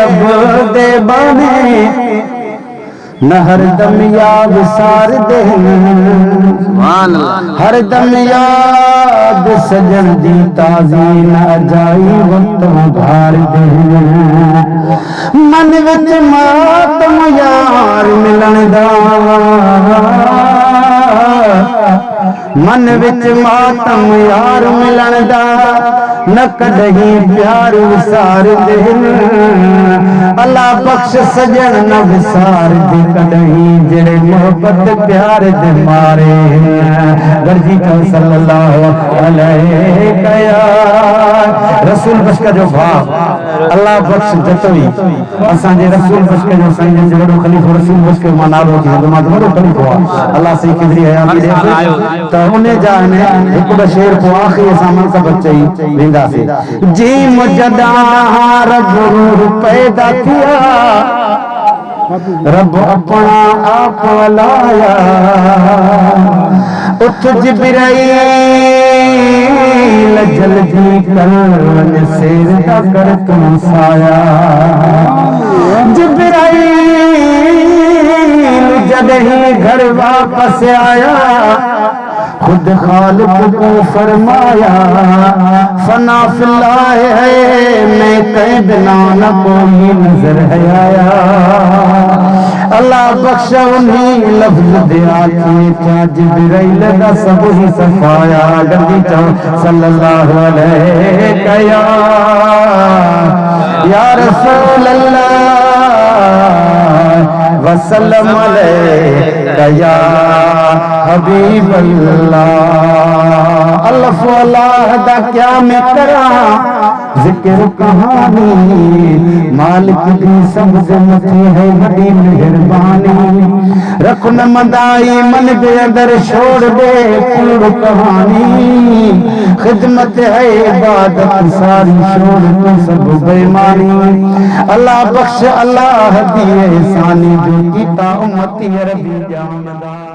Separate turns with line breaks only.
رب دے بانے نہ ہر دم یاد سار دے ہر دم یاد سجن دی تازی نہ جائی وقت بھار دے من وچ ماتم یار ملن دا من وچ ماتم یار ملن دا نہ کدہی پیار وسار دے اللہ بخش سجن نہ وسار دے کدہی جڑے محبت پیار دے مارے درجی کا صلی اللہ علیہ رسول بخش کا جو بھاپ اللہ بخش جتوئی اساں جے رسول بخش کے جو سائیں جو خلیفہ رسول بخش کے منالو کی حدمات وہ خلیفہ اللہ سے کبری حیات دے تو انہیں جانے ایک بشیر کو آخری سامان کا بچہ ہی رنگا سے جی مجدہ رب روح پیدا کیا رب اپنا آپ لایا اٹھ جبرائیل جلدی کرن سیر کا کر تم سایا جبرائیل جدہی گھر واپس آیا خود خالق کو فرمایا فنا فی اللہ ہے میں قید نہ کوئی نظر ہے آیا اللہ بخش انہیں لفظ دیا کہ کیا جبرائیل کا سب ہی صفایا گردی چاہو صلی اللہ علیہ یا رسول اللہ وسلم علیہ یا حبیب اللہ اللہ اللہ دا کیا میں کرا ذکر کہانی مالک دی سمجھ متی ہے بڑی مہربانی رکن مدائی من دے اندر چھوڑ دے کل کہانی خدمت ہے عبادت ساری چھوڑ دے سب بیمانی اللہ بخش اللہ دی احسانی جو کیتا امتی ربی جامدہ